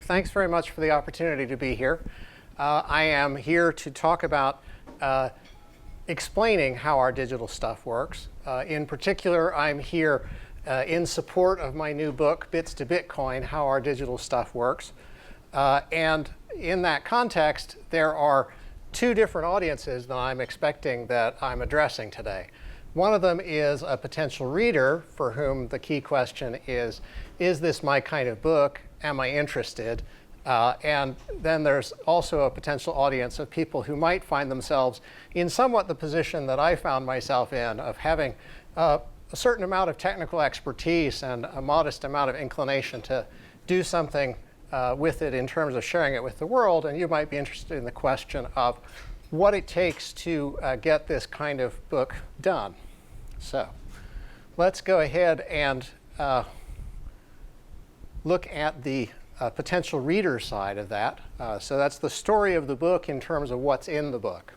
Thanks very much for the opportunity to be here. I am here to talk about explaining how our digital stuff works. In particular, I'm here in support of my new book, Bits to Bitcoin, How Our Digital Stuff Works. And in that context, there are two different audiences that I'm expecting that I'm addressing today. One of them is a potential reader for whom the key question is this my kind of book? Am I interested? And then there's also a potential audience of people who might find themselves in somewhat the position that I found myself in, of having a certain amount of technical expertise and a modest amount of inclination to do something with it in terms of sharing it with the world. And you might be interested in the question of what it takes to get this kind of book done. So let's go ahead and look at the potential reader side of that. So that's the story of the book in terms of what's in the book.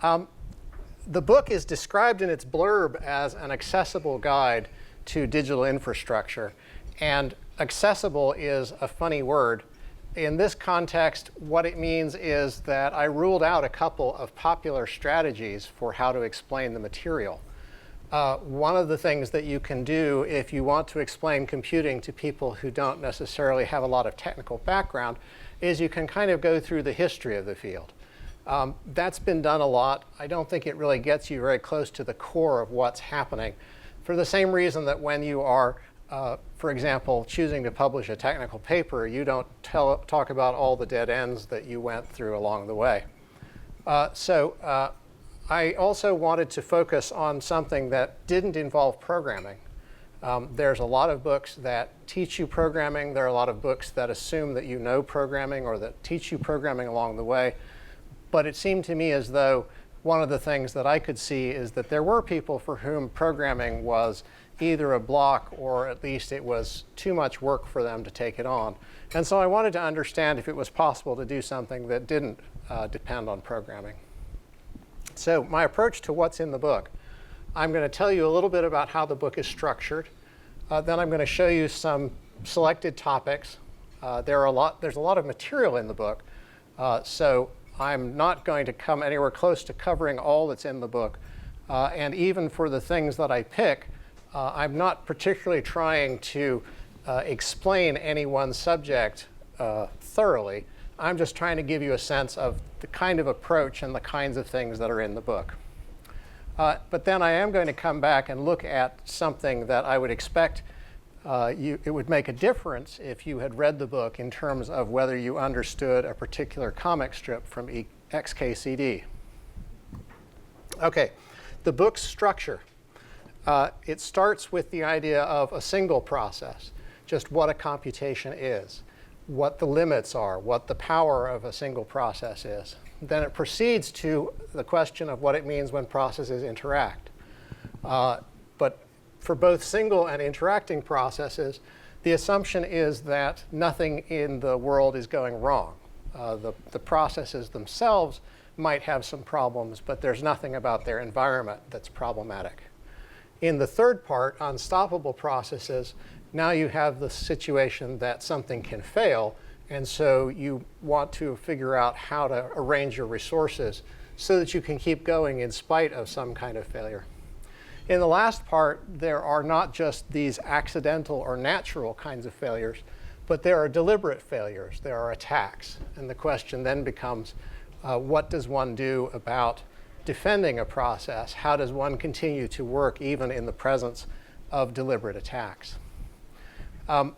The book is described in its blurb as an accessible guide to digital infrastructure. And accessible is a funny word. In this context, what it means is that I ruled out a couple of popular strategies for how to explain the material. One of the things that you can do if you want to explain computing to people who don't necessarily have a lot of technical background is you can kind of go through the history of the field. That's been done a lot. I don't think it really gets you very close to the core of what's happening, for the same reason that when you are, for example, choosing to publish a technical paper, you don't talk about all the dead ends that you went through along the way. I also wanted to focus on something that didn't involve programming. There's a lot of books that teach you programming. There are a lot of books that assume that you know programming or that teach you programming along the way. But it seemed to me as though one of the things that I could see is that there were people for whom programming was either a block or at least it was too much work for them to take it on. And so I wanted to understand if it was possible to do something that didn't depend on programming. So my approach to what's in the book, I'm going to tell you a little bit about how the book is structured. Then I'm going to show you some selected topics. There's a lot of material in the book. So I'm not going to come anywhere close to covering all that's in the book. And even for the things that I pick, I'm not particularly trying to explain any one subject thoroughly. I'm just trying to give you a sense of the kind of approach and the kinds of things that are in the book. But then I am going to come back and look at something that I would expect it would make a difference if you had read the book in terms of whether you understood a particular comic strip from XKCD. OK, the book's structure. It starts with the idea of a single process, just what a computation is, what the limits are, what the power of a single process is. Then it proceeds to the question of what it means when processes interact. But for both single and interacting processes, the assumption is that nothing in the world is going wrong. The processes themselves might have some problems, but there's nothing about their environment that's problematic. In the third part, unstoppable processes, now you have the situation that something can fail, and so you want to figure out how to arrange your resources so that you can keep going in spite of some kind of failure. In the last part, there are not just these accidental or natural kinds of failures, but there are deliberate failures. There are attacks. And the question then becomes, what does one do about defending a process? How does one continue to work even in the presence of deliberate attacks?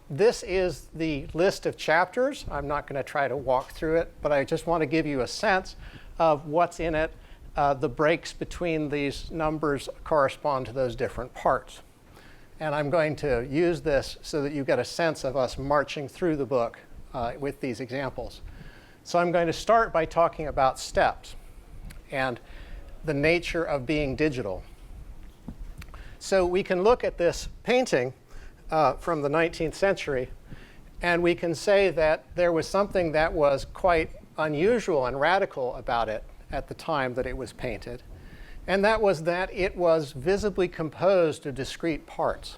This is the list of chapters. I'm not going to try to walk through it, but I just want to give you a sense of what's in it. The breaks between these numbers correspond to those different parts. And I'm going to use this so that you get a sense of us marching through the book with these examples. So I'm going to start by talking about steps and the nature of being digital. So we can look at this painting from the 19th century, and we can say that there was something that was quite unusual and radical about it at the time that it was painted. And that was that it was visibly composed of discrete parts.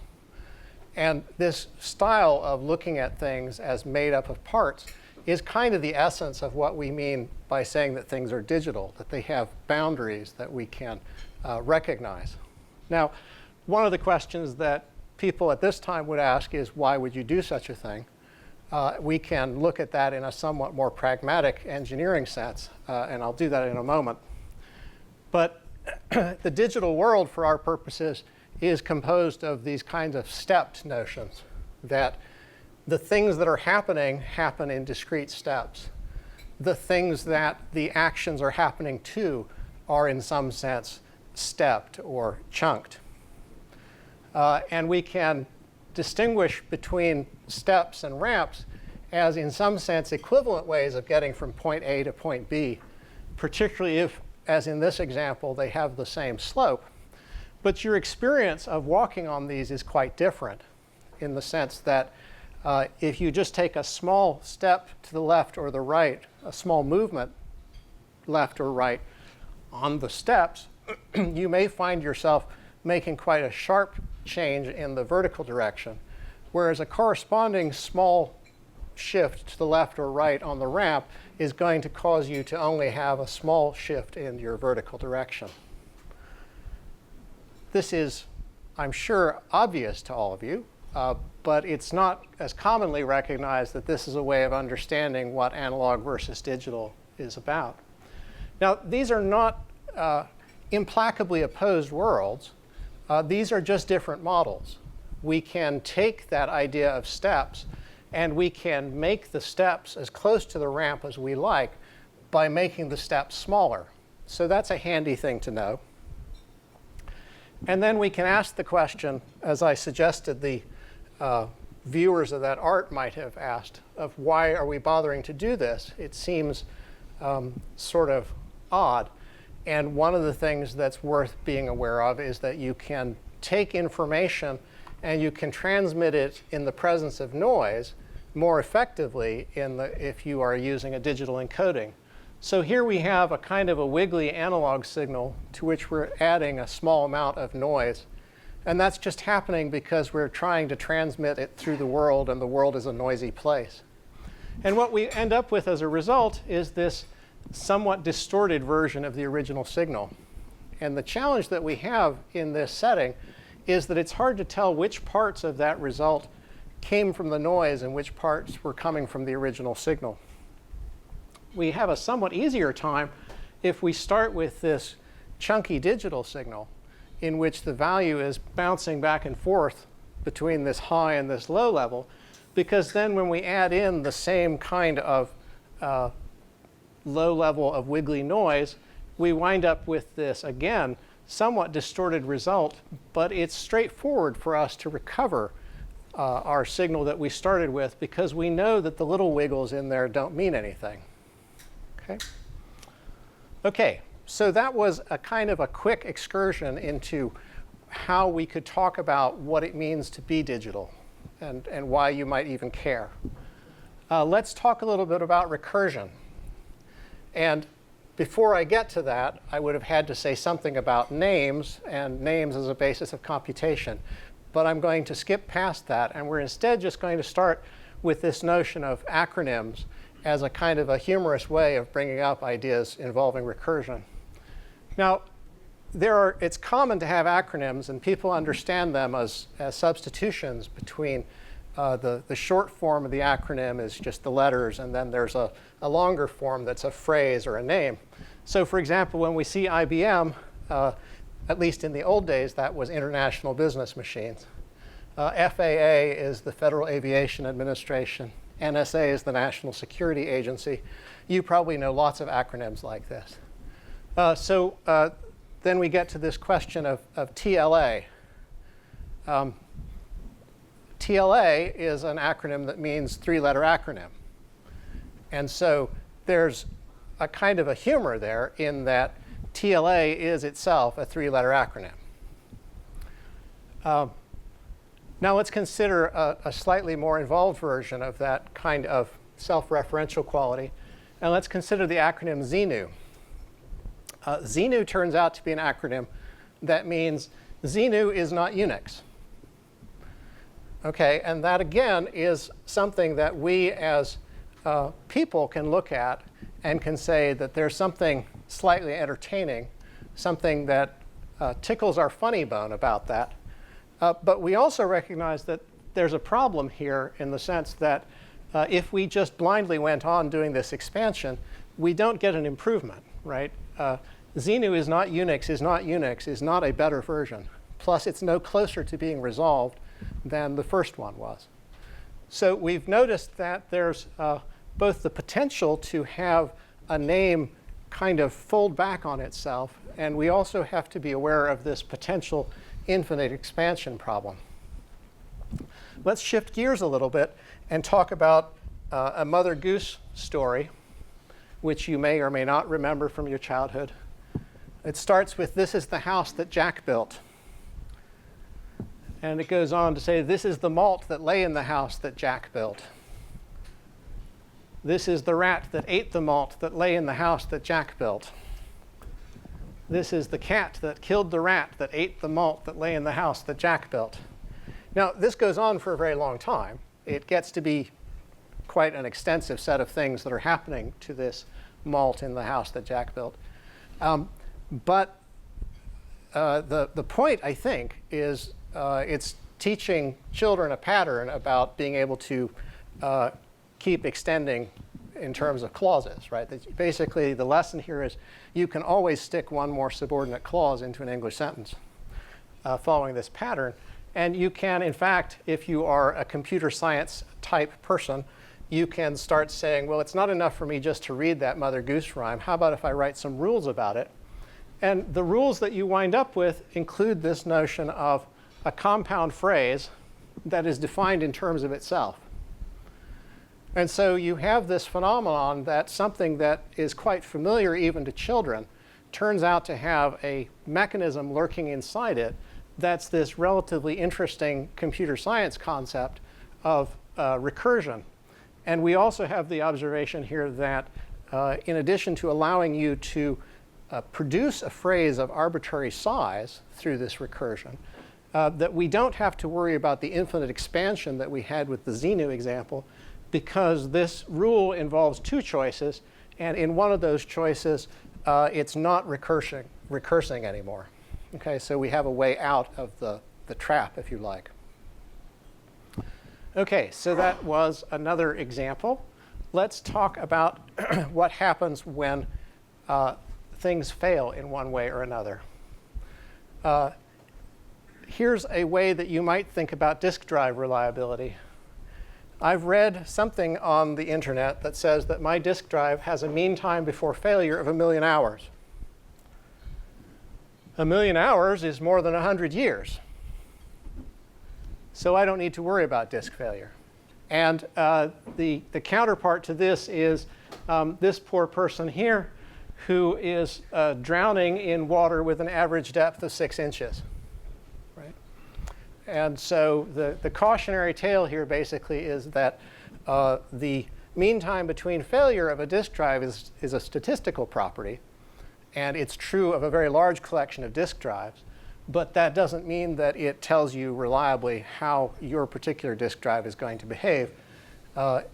And this style of looking at things as made up of parts is kind of the essence of what we mean by saying that things are digital, that they have boundaries that we can recognize. Now, one of the questions that people at this time would ask is, why would you do such a thing? We can look at that in a somewhat more pragmatic engineering sense, and I'll do that in a moment. But the digital world, for our purposes, is composed of these kinds of stepped notions, that the things that are happening happen in discrete steps. The things that the actions are happening to are, in some sense, stepped or chunked. And we can distinguish between steps and ramps as, in some sense, equivalent ways of getting from point A to point B, particularly if, as in this example, they have the same slope. But your experience of walking on these is quite different, in the sense that if you just take a small step to the left or the right, a small movement left or right on the steps, you may find yourself making quite a sharp change in the vertical direction, whereas a corresponding small shift to the left or right on the ramp is going to cause you to only have a small shift in your vertical direction. This is, I'm sure, obvious to all of you, but it's not as commonly recognized that this is a way of understanding what analog versus digital is about. Now, these are not implacably opposed worlds. These are just different models. We can take that idea of steps, and we can make the steps as close to the ramp as we like by making the steps smaller. So that's a handy thing to know. And then we can ask the question, as I suggested the viewers of that art might have asked, of why are we bothering to do this? It seems sort of odd. And one of the things that's worth being aware of is that you can take information and you can transmit it in the presence of noise more effectively if you are using a digital encoding. So here we have a kind of a wiggly analog signal to which we're adding a small amount of noise. And that's just happening because we're trying to transmit it through the world, and the world is a noisy place. And what we end up with as a result is this somewhat distorted version of the original signal. And the challenge that we have in this setting is that it's hard to tell which parts of that result came from the noise and which parts were coming from the original signal. We have a somewhat easier time if we start with this chunky digital signal in which the value is bouncing back and forth between this high and this low level, because then when we add in the same kind of low level of wiggly noise, we wind up with this, again, somewhat distorted result, but it's straightforward for us to recover our signal that we started with, because we know that the little wiggles in there don't mean anything. Okay, so that was a kind of a quick excursion into how we could talk about what it means to be digital and why you might even care. Let's talk a little bit about recursion. And before I get to that, I would have had to say something about names and names as a basis of computation. But I'm going to skip past that, and we're instead just going to start with this notion of acronyms as a kind of a humorous way of bringing up ideas involving recursion. Now, it's common to have acronyms, and people understand them as substitutions between the short form of the acronym is just the letters, and then there's a longer form that's a phrase or a name. So for example, when we see IBM, at least in the old days, that was International Business Machines. FAA is the Federal Aviation Administration. NSA is the National Security Agency. You probably know lots of acronyms like this. Then we get to this question of TLA. TLA is an acronym that means three-letter acronym. And so there's a kind of a humor there in that TLA is itself a three-letter acronym. Now let's consider a slightly more involved version of that kind of self-referential quality. And let's consider the acronym XENU. Xenu turns out to be an acronym that means Xenu is not Unix. Okay, and that again is something that we as people can look at and can say that there's something slightly entertaining, something that tickles our funny bone about that. But we also recognize that there's a problem here in the sense that if we just blindly went on doing this expansion, we don't get an improvement, right? Xenu is not Unix, is not a better version. Plus, it's no closer to being resolved than the first one was. So we've noticed that there's both the potential to have a name kind of fold back on itself, and we also have to be aware of this potential infinite expansion problem. Let's shift gears a little bit and talk about a Mother Goose story, which you may or may not remember from your childhood. It starts with, "This is the house that Jack built." And it goes on to say, "This is the malt that lay in the house that Jack built. This is the rat that ate the malt that lay in the house that Jack built. This is the cat that killed the rat that ate the malt that lay in the house that Jack built." Now, this goes on for a very long time. It gets to be quite an extensive set of things that are happening to this malt in the house that Jack built. But the point, I think, is it's teaching children a pattern about being able to keep extending in terms of clauses, right? Basically, the lesson here is you can always stick one more subordinate clause into an English sentence following this pattern. And you can, in fact, if you are a computer science type person, you can start saying, well, it's not enough for me just to read that Mother Goose rhyme. How about if I write some rules about it? And the rules that you wind up with include this notion of a compound phrase that is defined in terms of itself. And so you have this phenomenon that something that is quite familiar even to children turns out to have a mechanism lurking inside it that's this relatively interesting computer science concept of recursion. And we also have the observation here that in addition to allowing you to produce a phrase of arbitrary size through this recursion, that we don't have to worry about the infinite expansion that we had with the Xenu example, because this rule involves two choices, and in one of those choices, it's not recursing anymore. Okay, so we have a way out of the trap, if you like. Okay, so that was another example. Let's talk about what happens when things fail in one way or another. Here's a way that you might think about disk drive reliability. I've read something on the internet that says that my disk drive has a mean time before failure of 1,000,000 hours. 1,000,000 hours is more than 100 years. So I don't need to worry about disk failure. And the counterpart to this is this poor person here who is drowning in water with an average depth of 6 inches. Right? And so the cautionary tale here basically is that the mean time between failure of a disk drive is a statistical property. And it's true of a very large collection of disk drives. But that doesn't mean that it tells you reliably how your particular disk drive is going to behave.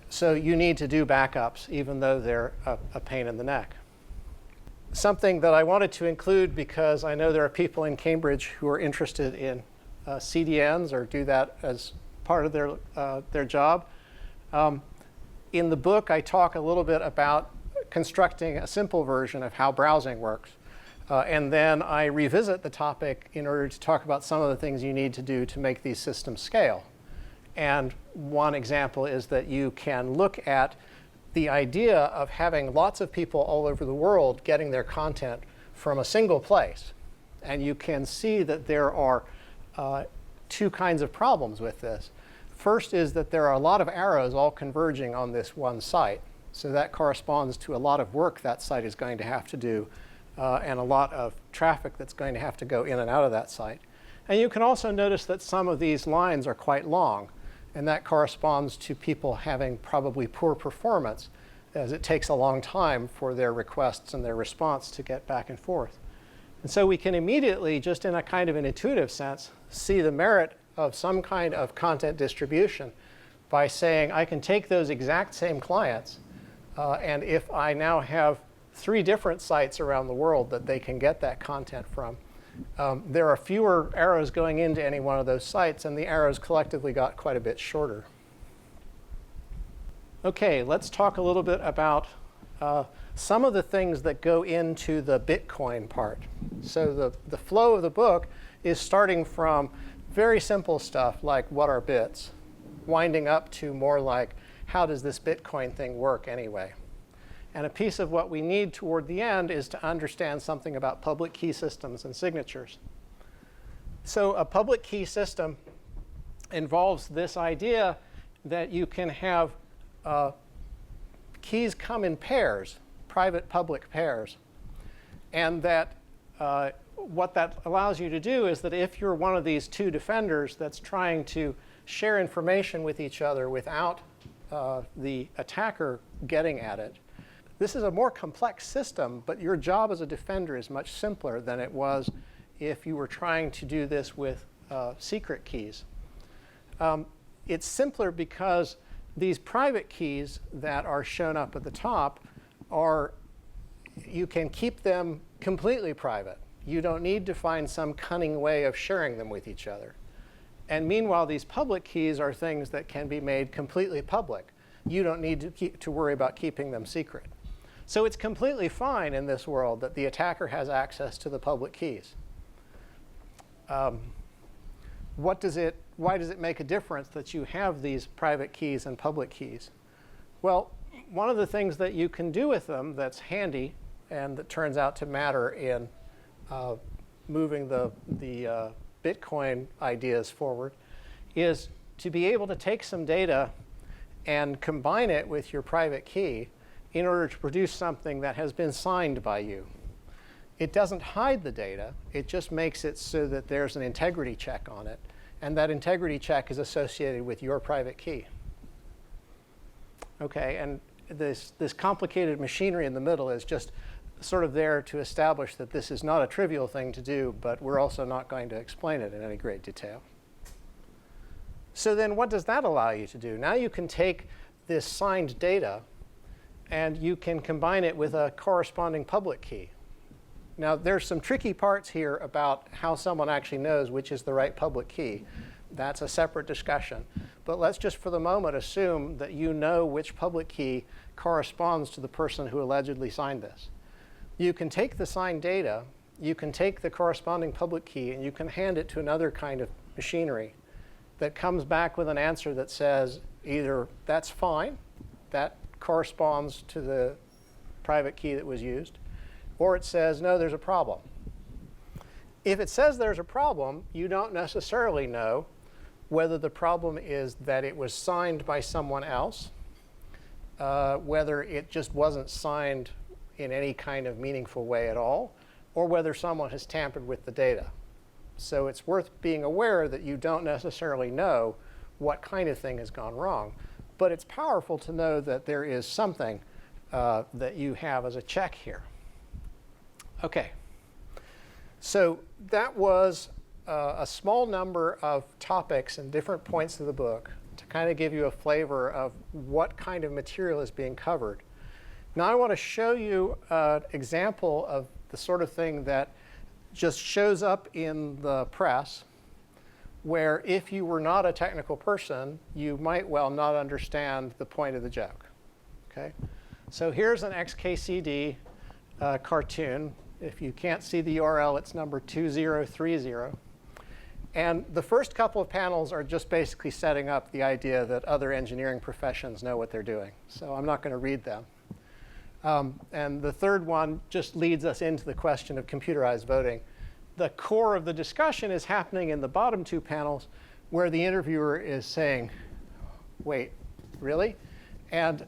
So you need to do backups, even though they're a pain in the neck. Something that I wanted to include, because I know there are people in Cambridge who are interested in CDNs or do that as part of their job. In the book, I talk a little bit about constructing a simple version of how browsing works. And then I revisit the topic in order to talk about some of the things you need to do to make these systems scale. And one example is that you can look at the idea of having lots of people all over the world getting their content from a single place. And you can see that there are two kinds of problems with this. First is that there are a lot of arrows all converging on this one site. So that corresponds to a lot of work that site is going to have to do, and a lot of traffic that's going to have to go in and out of that site. And you can also notice that some of these lines are quite long, and that corresponds to people having probably poor performance as it takes a long time for their requests and their response to get back and forth. And so we can immediately, just in a kind of an intuitive sense, see the merit of some kind of content distribution by saying I can take those exact same clients, and if I now have 3 different sites around the world that they can get that content from, there are fewer arrows going into any one of those sites, and the arrows collectively got quite a bit shorter. OK, let's talk a little bit about some of the things that go into the Bitcoin part. So the flow of the book is starting from very simple stuff like what are bits, winding up to more like how does this Bitcoin thing work anyway. And a piece of what we need toward the end is to understand something about public key systems and signatures. So a public key system involves this idea that you can have keys come in pairs, private-public pairs. And that what that allows you to do is that if you're one of these 2 defenders that's trying to share information with each other without the attacker getting at it, this is a more complex system, but your job as a defender is much simpler than it was if you were trying to do this with secret keys. It's simpler because these private keys that are shown up at the top you can keep them completely private. You don't need to find some cunning way of sharing them with each other. And meanwhile, these public keys are things that can be made completely public. You don't need to worry about keeping them secret. So it's completely fine in this world that the attacker has access to the public keys. Why does it make a difference that you have these private keys and public keys? Well, one of the things that you can do with them that's handy and that turns out to matter in moving the Bitcoin ideas forward is to be able to take some data and combine it with your private key in order to produce something that has been signed by you. It doesn't hide the data. It just makes it so that there's an integrity check on it. And that integrity check is associated with your private key. OK, and this complicated machinery in the middle is just sort of there to establish that this is not a trivial thing to do, but we're also not going to explain it in any great detail. So then what does that allow you to do? Now you can take this signed data and you can combine it with a corresponding public key. Now, there's some tricky parts here about how someone actually knows which is the right public key. That's a separate discussion. But let's just for the moment assume that you know which public key corresponds to the person who allegedly signed this. You can take the signed data, you can take the corresponding public key, and you can hand it to another kind of machinery that comes back with an answer that says either that's fine, that corresponds to the private key that was used, or it says, no, there's a problem. If it says there's a problem, you don't necessarily know whether the problem is that it was signed by someone else, whether it just wasn't signed in any kind of meaningful way at all, or whether someone has tampered with the data. So it's worth being aware that you don't necessarily know what kind of thing has gone wrong. But it's powerful to know that there is something that you have as a check here. OK. So that was a small number of topics and different points of the book to kind of give you a flavor of what kind of material is being covered. Now I want to show you an example of the sort of thing that just shows up in the press, where if you were not a technical person, you might well not understand the point of the joke. Okay? So here's an XKCD cartoon. If you can't see the URL, it's number 2030. And the first couple of panels are just basically setting up the idea that other engineering professions know what they're doing. So I'm not going to read them. And the third one just leads us into the question of computerized voting. The core of the discussion is happening in the bottom 2 panels, where the interviewer is saying, wait, really? And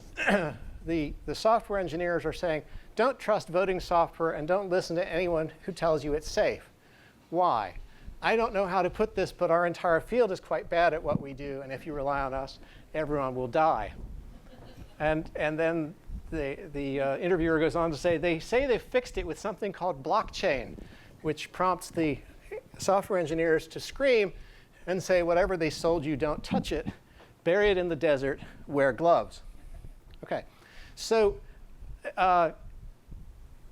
the software engineers are saying, don't trust voting software and don't listen to anyone who tells you it's safe. Why? I don't know how to put this, but our entire field is quite bad at what we do. And if you rely on us, everyone will die. And then the interviewer goes on to say they fixed it with something called blockchain, which prompts the software engineers to scream and say, whatever they sold you, don't touch it. Bury it in the desert. Wear gloves. OK. So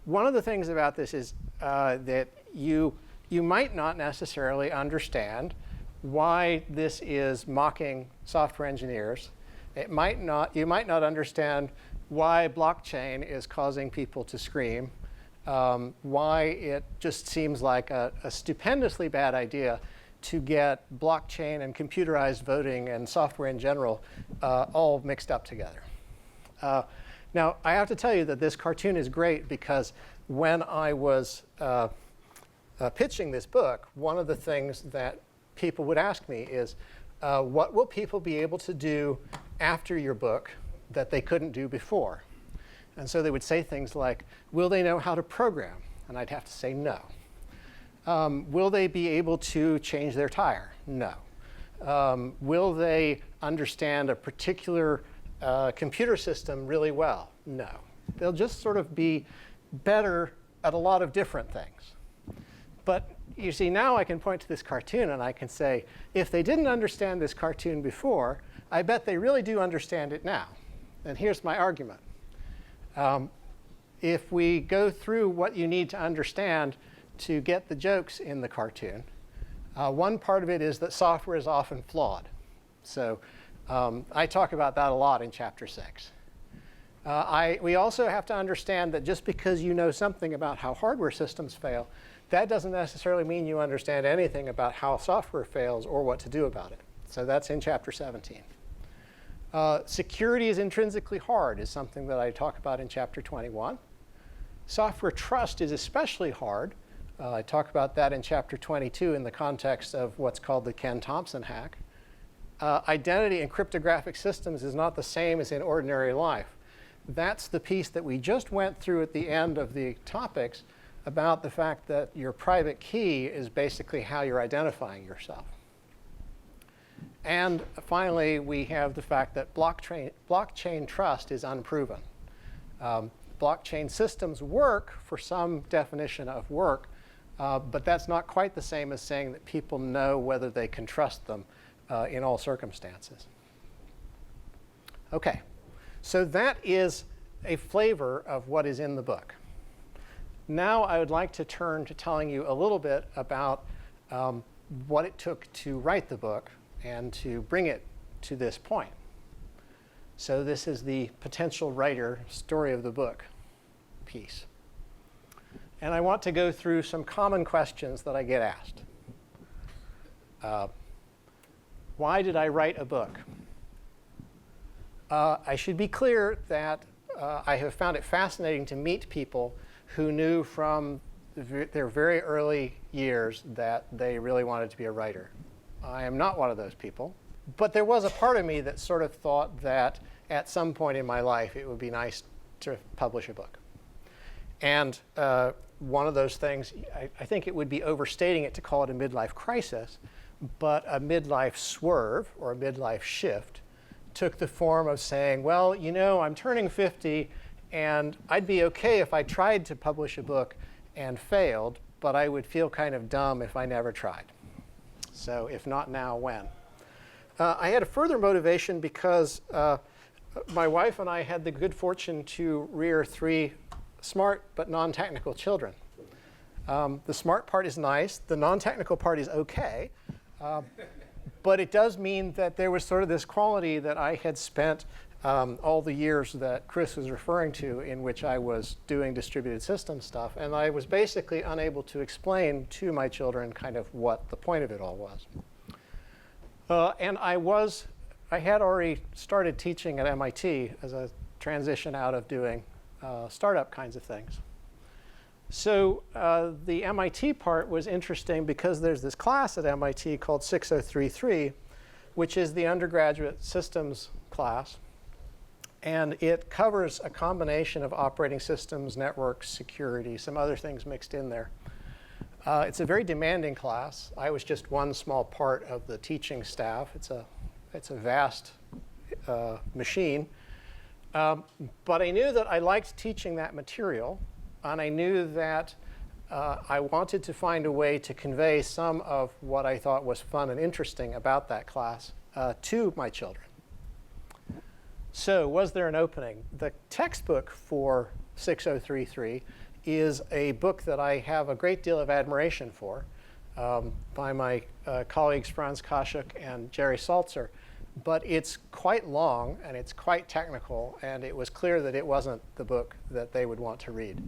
one of the things about this is that you might not necessarily understand why this is mocking software engineers. You might not understand why blockchain is causing people to scream, why it just seems like a stupendously bad idea to get blockchain and computerized voting and software in general all mixed up together. Now, I have to tell you that this cartoon is great because when I was pitching this book, one of the things that people would ask me is, what will people be able to do after your book that they couldn't do before? And so they would say things like, will they know how to program? And I'd have to say no. Will they be able to change their tire? No. Will they understand a particular computer system really well? No. They'll just sort of be better at a lot of different things. But you see, now I can point to this cartoon and I can say, if they didn't understand this cartoon before, I bet they really do understand it now. And here's my argument. If we go through what you need to understand to get the jokes in the cartoon, one part of it is that software is often flawed. So I talk about that a lot in Chapter 6. We also have to understand that just because you know something about how hardware systems fail, that doesn't necessarily mean you understand anything about how software fails or what to do about it. So that's in Chapter 17. Security is intrinsically hard is something that I talk about in Chapter 21. Software trust is especially hard. I talk about that in Chapter 22 in the context of what's called the Ken Thompson hack. Identity in cryptographic systems is not the same as in ordinary life. That's the piece that we just went through at the end of the topics about the fact that your private key is basically how you're identifying yourself. And finally, we have the fact that blockchain trust is unproven. Blockchain systems work for some definition of work, but that's not quite the same as saying that people know whether they can trust them in all circumstances. OK, so that is a flavor of what is in the book. Now I would like to turn to telling you a little bit about what it took to write the book and to bring it to this point. So this is the potential writer story of the book piece. And I want to go through some common questions that I get asked. Why did I write a book? I should be clear that I have found it fascinating to meet people who knew from their very early years that they really wanted to be a writer. I am not one of those people. But there was a part of me that sort of thought that at some point in my life it would be nice to publish a book. And one of those things, I think it would be overstating it to call it a midlife crisis, but a midlife swerve or a midlife shift took the form of saying, well, you know, I'm turning 50, and I'd be OK if I tried to publish a book and failed, but I would feel kind of dumb if I never tried. So if not now, when? I had a further motivation because my wife and I had the good fortune to rear 3 smart but non-technical children. The smart part is nice. The non-technical part is OK. But it does mean that there was sort of this quality that I had spent all the years that Chris was referring to in which I was doing distributed system stuff. And I was basically unable to explain to my children kind of what the point of it all was. And I had already started teaching at MIT as a transition out of doing startup kinds of things. So the MIT part was interesting because there's this class at MIT called 6033, which is the undergraduate systems class. And it covers a combination of operating systems, networks, security, some other things mixed in there. It's a very demanding class. I was just one small part of the teaching staff. It's a vast machine. But I knew that I liked teaching that material, and I knew that I wanted to find a way to convey some of what I thought was fun and interesting about that class to my children. So was there an opening? The textbook for 6033 is a book that I have a great deal of admiration for by my colleagues Franz Kashuk and Jerry Salzer. But it's quite long, and it's quite technical, and it was clear that it wasn't the book that they would want to read.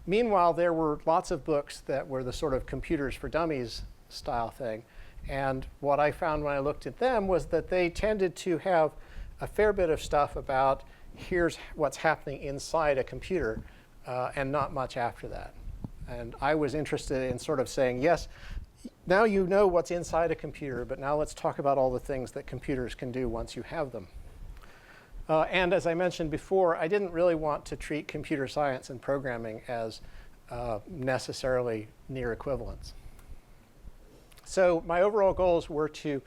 Meanwhile, there were lots of books that were the sort of computers for dummies style thing. And what I found when I looked at them was that they tended to have a fair bit of stuff about here's what's happening inside a computer, and not much after that. And I was interested in sort of saying, yes, now you know what's inside a computer, but now let's talk about all the things that computers can do once you have them. And as I mentioned before, I didn't really want to treat computer science and programming as necessarily near equivalents. So my overall goals were to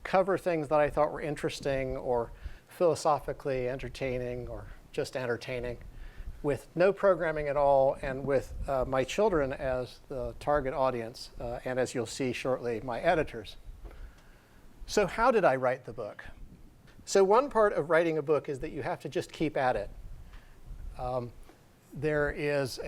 cover things that I thought were interesting or philosophically entertaining or just entertaining, with no programming at all, and with my children as the target audience, and as you'll see shortly, my editors. So how did I write the book? So one part of writing a book is that you have to just keep at it. There used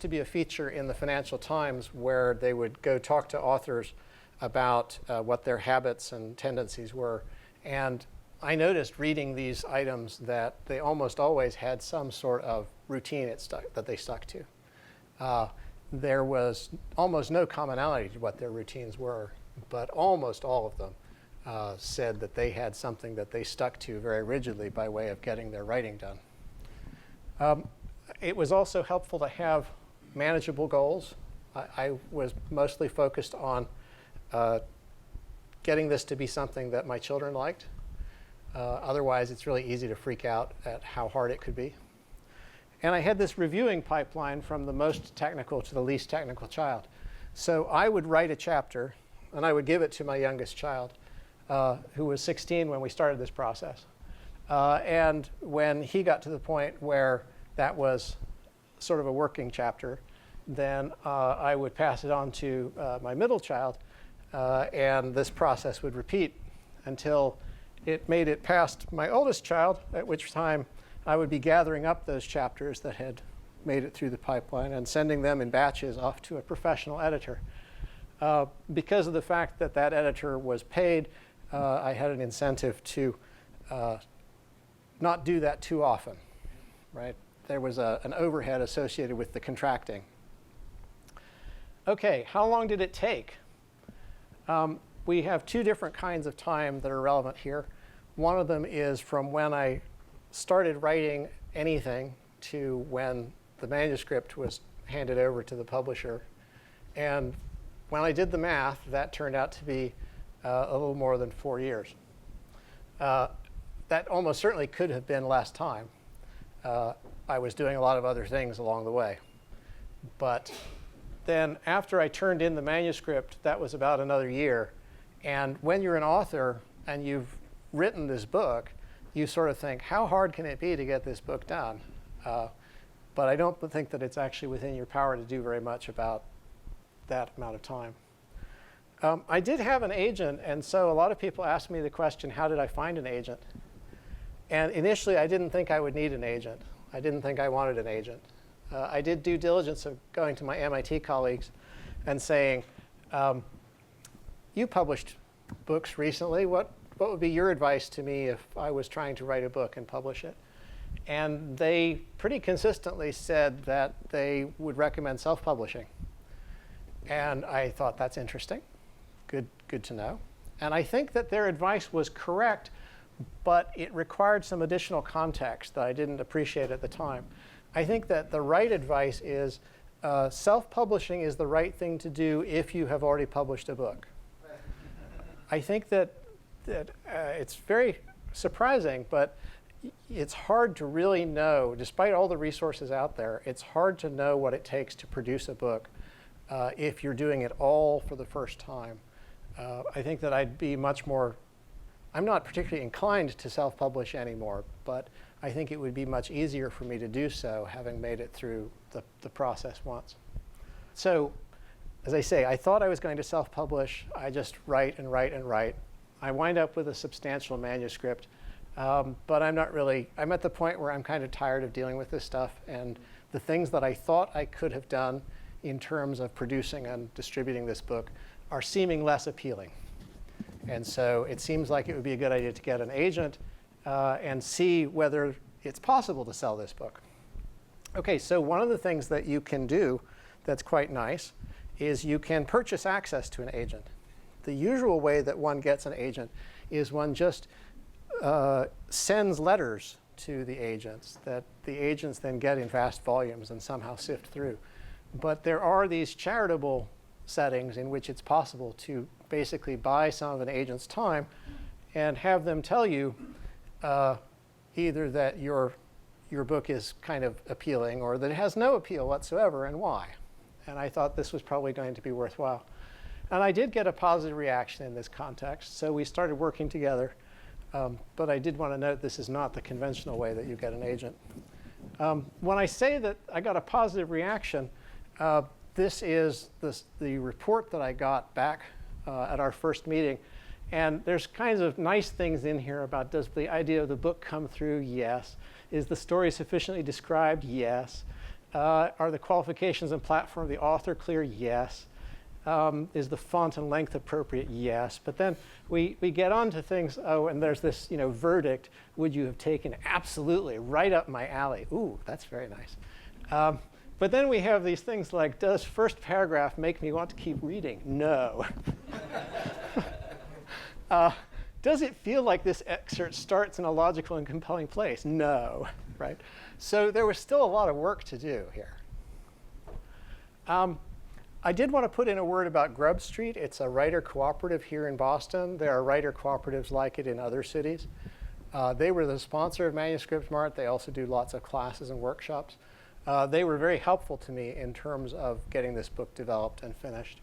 to be a feature in the Financial Times where they would go talk to authors about what their habits and tendencies were. And I noticed reading these items that they almost always had some sort of routine that they stuck to. There was almost no commonality to what their routines were, but almost all of them said that they had something that they stuck to very rigidly by way of getting their writing done. It was also helpful to have manageable goals. I was mostly focused on getting this to be something that my children liked. Otherwise, it's really easy to freak out at how hard it could be. And I had this reviewing pipeline from the most technical to the least technical child. So I would write a chapter, and I would give it to my youngest child, who was 16 when we started this process. And when he got to the point where that was sort of a working chapter, then I would pass it on to my middle child, and this process would repeat until it made it past my oldest child, at which time I would be gathering up those chapters that had made it through the pipeline and sending them in batches off to a professional editor. Because of the fact that that editor was paid, I had an incentive to not do that too often, right? There was an overhead associated with the contracting. OK, how long did it take? We have two different kinds of time that are relevant here. One of them is from when I started writing anything to when the manuscript was handed over to the publisher. And when I did the math, that turned out to be a little more than 4 years. That almost certainly could have been less time. I was doing a lot of other things along the way. But then after I turned in the manuscript, that was about another year. And when you're an author and you've written this book, you sort of think, how hard can it be to get this book done? But I don't think that it's actually within your power to do very much about that amount of time. I did have an agent, and so a lot of people asked me the question, how did I find an agent? And initially, I didn't think I would need an agent. I didn't think I wanted an agent. I did due diligence of going to my MIT colleagues and saying, you published books recently. What would be your advice to me if I was trying to write a book and publish it? And they pretty consistently said that they would recommend self-publishing. And I thought, that's interesting. Good to know. And I think that their advice was correct, but it required some additional context that I didn't appreciate at the time. I think that the right advice is self-publishing is the right thing to do if you have already published a book. I think that it's very surprising, but it's hard to really know, despite all the resources out there, it's hard to know what it takes to produce a book if you're doing it all for the first time. I think that I'd be much more I'm not particularly inclined to self-publish anymore, but I think it would be much easier for me to do so having made it through the process once. So, as I say, I thought I was going to self-publish. I just write and write and write. I wind up with a substantial manuscript, but I'm at the point where I'm kind of tired of dealing with this stuff, and the things that I thought I could have done in terms of producing and distributing this book are seeming less appealing. And so it seems like it would be a good idea to get an agent and see whether it's possible to sell this book. OK, so one of the things that you can do that's quite nice is you can purchase access to an agent. The usual way that one gets an agent is one just sends letters to the agents that the agents then get in vast volumes and somehow sift through. But there are these charitable settings in which it's possible to basically buy some of an agent's time and have them tell you either that your book is kind of appealing or that it has no appeal whatsoever and why. And I thought this was probably going to be worthwhile. And I did get a positive reaction in this context, so we started working together. But I did want to note this is not the conventional way that you get an agent. When I say that I got a positive reaction, this is the report that I got back at our first meeting. And there's kinds of nice things in here about, does the idea of the book come through? Yes. Is the story sufficiently described? Yes. Are the qualifications and platform of the author clear? Yes. Is the font and length appropriate? Yes. But then we get on to things, oh, and there's this verdict. Would you have taken absolutely right up my alley? Ooh, that's very nice. But then we have these things like, does first paragraph make me want to keep reading? No. Does it feel like this excerpt starts in a logical and compelling place? No. Right? So there was still a lot of work to do here. I did want to put in a word about Grub Street. It's a writer cooperative here in Boston. There are writer cooperatives like it in other cities. They were the sponsor of Manuscript Mart. They also do lots of classes and workshops. They were very helpful to me in terms of getting this book developed and finished.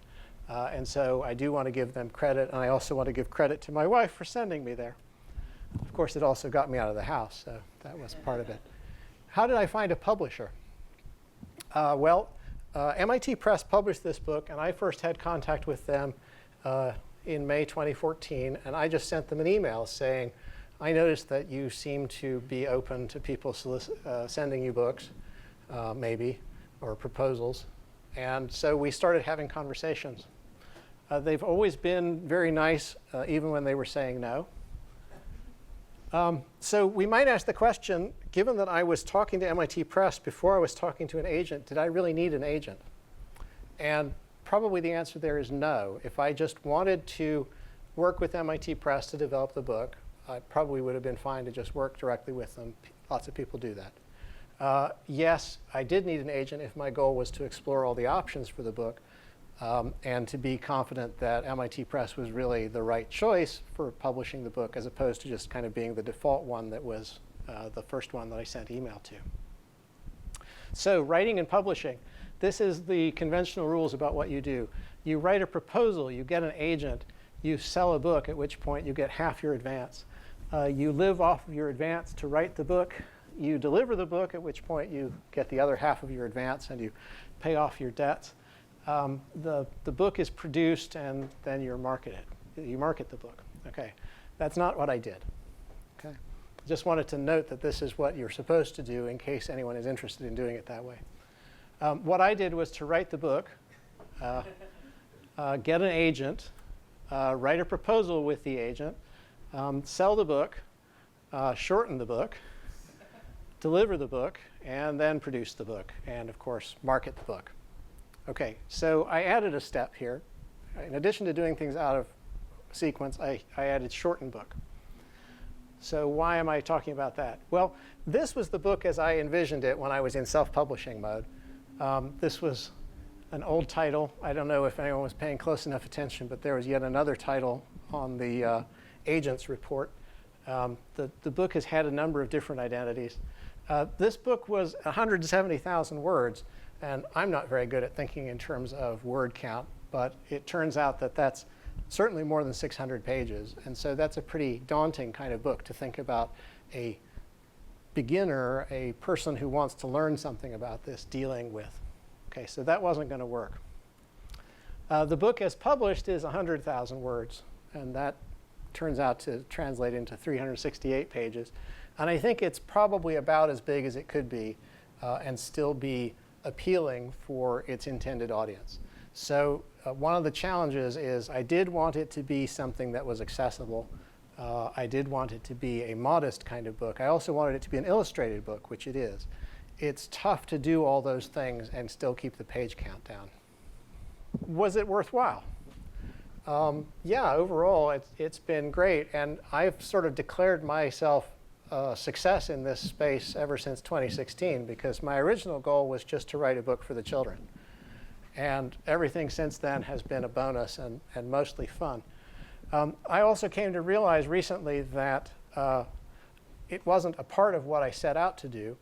And so I do want to give them credit. And I also want to give credit to my wife for sending me there. Of course, it also got me out of the house. So that was part of it. How did I find a publisher? MIT Press published this book, and I first had contact with them in May 2014. And I just sent them an email saying, I noticed that you seem to be open to people sending you books, maybe, or proposals. And so we started having conversations. They've always been very nice, even when they were saying no. So we might ask the question, given that I was talking to MIT Press before I was talking to an agent, did I really need an agent? And probably the answer there is no. If I just wanted to work with MIT Press to develop the book, I probably would have been fine to just work directly with them. Lots of people do that. Yes, I did need an agent if my goal was to explore all the options for the book and to be confident that MIT Press was really the right choice for publishing the book, as opposed to just kind of being the default one that was the first one that I sent email to. So writing and publishing. This is the conventional rules about what you do. You write a proposal, you get an agent, you sell a book, at which point you get half your advance. You live off of your advance to write the book. You deliver the book, at which point you get the other half of your advance and you pay off your debts. The book is produced and then you market it. You market the book. Okay, that's not what I did. Okay, just wanted to note that this is what you're supposed to do in case anyone is interested in doing it that way. What I did was to write the book, get an agent, write a proposal with the agent, sell the book, shorten the book, deliver the book, and then produce the book, and of course, market the book. OK, so I added a step here. In addition to doing things out of sequence, I added shorten book. So why am I talking about that? Well, this was the book as I envisioned it when I was in self-publishing mode. This was an old title. I don't know if anyone was paying close enough attention, but there was yet another title on the agent's report. The book has had a number of different identities. This book was 170,000 words. And I'm not very good at thinking in terms of word count, but it turns out that that's certainly more than 600 pages. And so that's a pretty daunting kind of book to think about a beginner, a person who wants to learn something about this, dealing with. Okay, so that wasn't going to work. The book as published is 100,000 words, and that turns out to translate into 368 pages. And I think it's probably about as big as it could be and still be appealing for its intended audience. So one of the challenges is I did want it to be something that was accessible. I did want it to be a modest kind of book. I also wanted it to be an illustrated book, which it is. It's tough to do all those things and still keep the page count down. Was it worthwhile? Yeah, overall, it's been great. And I've sort of declared myself success in this space ever since 2016, because my original goal was just to write a book for the children. And everything since then has been a bonus and mostly fun. I also came to realize recently that it wasn't a part of what I set out to do,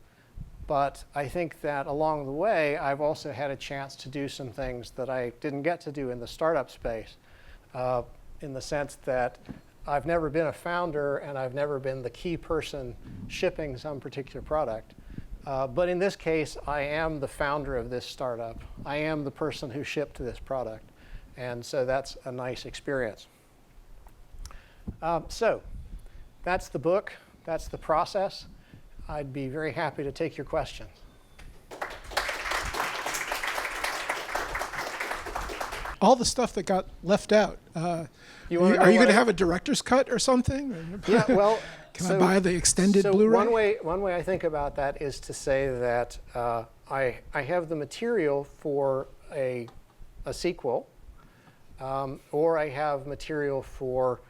but I think that along the way, I've also had a chance to do some things that I didn't get to do in the startup space, in the sense that I've never been a founder and I've never been the key person shipping some particular product. But in this case, I am the founder of this startup. I am the person who shipped this product. And so that's a nice experience. So that's the book. That's the process. I'd be very happy to take your questions. All the stuff that got left out. Are you going to have a director's cut or something? Yeah, well, can I buy the extended Blu-ray? One way I think about that is to say that I have the material for a sequel, or I have material for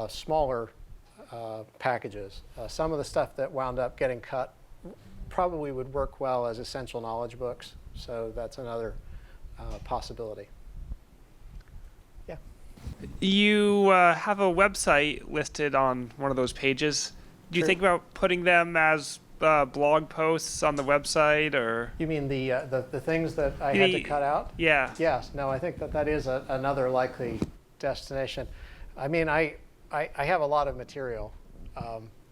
smaller packages. Some of the stuff that wound up getting cut probably would work well as essential knowledge books, so that's another possibility. Yeah. You have a website listed on one of those pages. Do you think about putting them as blog posts on the website, or? You mean the things that I had to cut out? Yeah. Yes. No, I think that is another likely destination. I mean, I have a lot of material,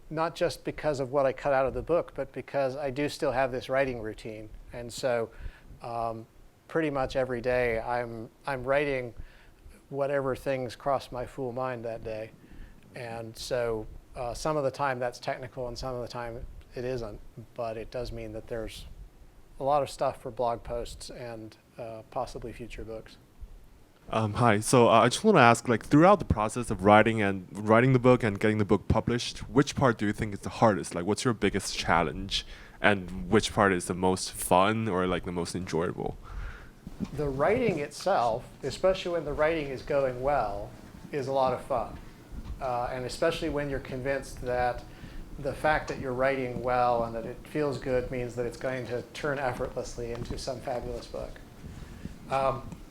not just because of what I cut out of the book, but because I do still have this writing routine. And so pretty much every day I'm writing whatever things cross my fool mind that day. And so some of the time that's technical and some of the time it isn't. But it does mean that there's a lot of stuff for blog posts and possibly future books. Hi. So I just want to ask, like, throughout the process of writing the book and getting the book published, which part do you think is the hardest? Like, what's your biggest challenge, and which part is the most fun or like the most enjoyable? The writing itself, especially when the writing is going well, is a lot of fun, and especially when you're convinced that the fact that you're writing well and that it feels good means that it's going to turn effortlessly into some fabulous book.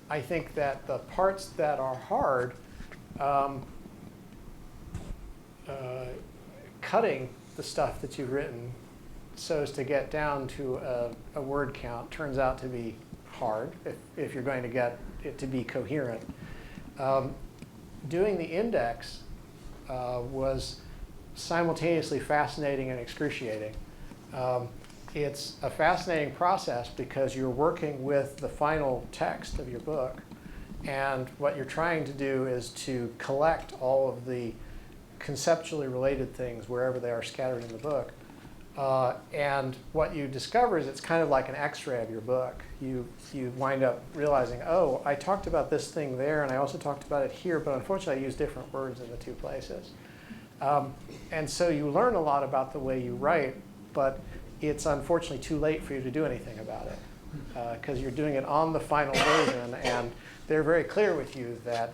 I think that the parts that are hard, cutting the stuff that you've written so as to get down to a word count turns out to be hard if you're going to get it to be coherent. Doing the index was simultaneously fascinating and excruciating. It's a fascinating process because you're working with the final text of your book, and what you're trying to do is to collect all of the conceptually related things wherever they are scattered in the book. And what you discover is it's kind of like an X-ray of your book. You wind up realizing, oh, I talked about this thing there, and I also talked about it here, but unfortunately I used different words in the two places. And so you learn a lot about the way you write, but it's unfortunately too late for you to do anything about it because you're doing it on the final version, and they're very clear with you that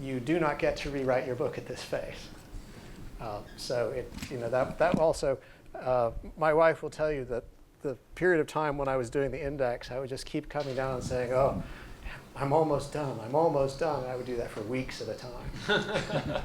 you do not get to rewrite your book at this phase. So that also, my wife will tell you that the period of time when I was doing the index, I would just keep coming down and saying, oh, I'm almost done, I'm almost done. And I would do that for weeks at a time.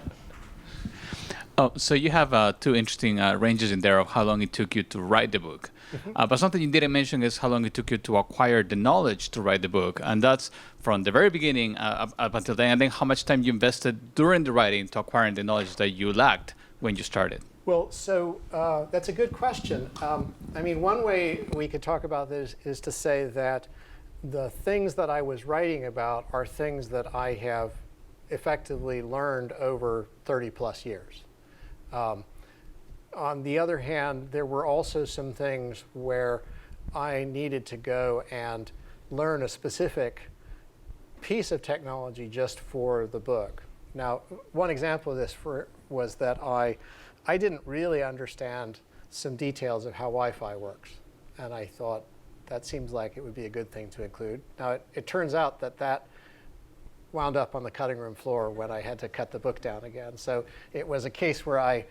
Oh, so you have two interesting ranges in there of how long it took you to write the book. But something you didn't mention is how long it took you to acquire the knowledge to write the book. And that's from the very beginning up until then. And then how much time you invested during the writing to acquiring the knowledge that you lacked when you started. Well, so that's a good question. I mean, one way we could talk about this is to say that the things that I was writing about are things that I have effectively learned over 30 plus years. On the other hand, there were also some things where I needed to go and learn a specific piece of technology just for the book. Now, one example of this was that I didn't really understand some details of how Wi-Fi works. And I thought, that seems like it would be a good thing to include. Now, it turns out that wound up on the cutting room floor when I had to cut the book down again. So it was a case where I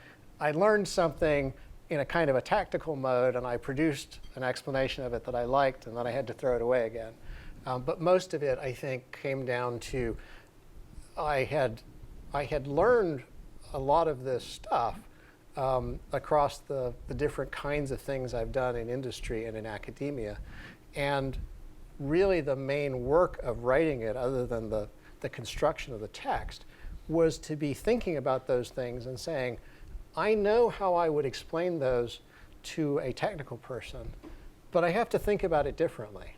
learned something in a kind of a tactical mode, and I produced an explanation of it that I liked, and then I had to throw it away again. But most of it, I think, came down to I had learned a lot of this stuff across the different kinds of things I've done in industry and in academia. And really the main work of writing it, other than the construction of the text, was to be thinking about those things and saying, I know how I would explain those to a technical person, but I have to think about it differently.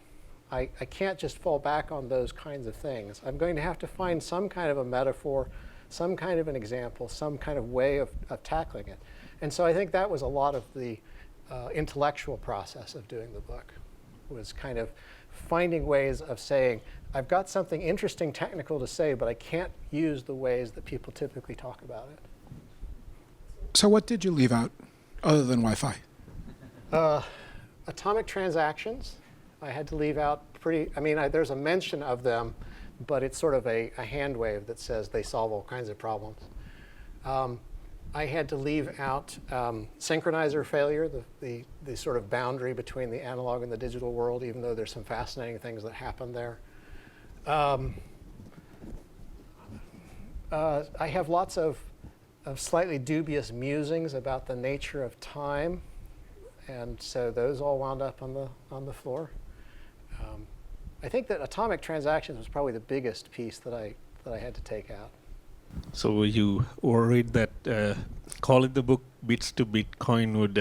I can't just fall back on those kinds of things. I'm going to have to find some kind of a metaphor, some kind of an example, some kind of way of tackling it. And so I think that was a lot of the intellectual process of doing the book, was kind of finding ways of saying, I've got something interesting technical to say, but I can't use the ways that people typically talk about it. So what did you leave out, other than Wi-Fi? Atomic transactions, I had to leave out there's a mention of them, but it's sort of a hand wave that says they solve all kinds of problems. I had to leave out synchronizer failure, the sort of boundary between the analog and the digital world, even though there's some fascinating things that happen there. I have lots of slightly dubious musings about the nature of time, and so those all wound up on the floor. I think that atomic transactions was probably the biggest piece that I had to take out. So were you worried that calling the book Bits to Bitcoin would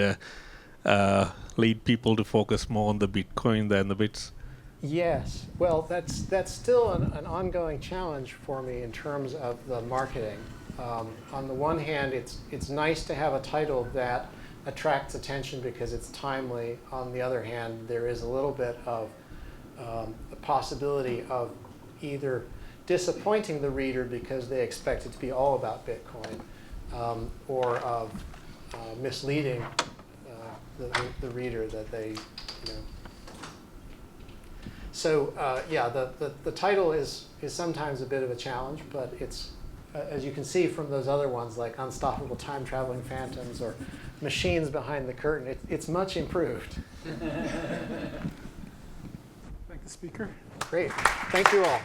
lead people to focus more on the Bitcoin than the bits? Yes. Well, that's still an ongoing challenge for me in terms of the marketing. On the one hand, it's nice to have a title that attracts attention because it's timely. On the other hand, there is a little bit of a possibility of either disappointing the reader because they expect it to be all about Bitcoin, or of misleading the reader that they, So yeah, the title is sometimes a bit of a challenge, but it's, as you can see from those other ones like Unstoppable Time Traveling Phantoms or Machines Behind the Curtain, it's much improved. Thank the speaker. Great. Thank you all.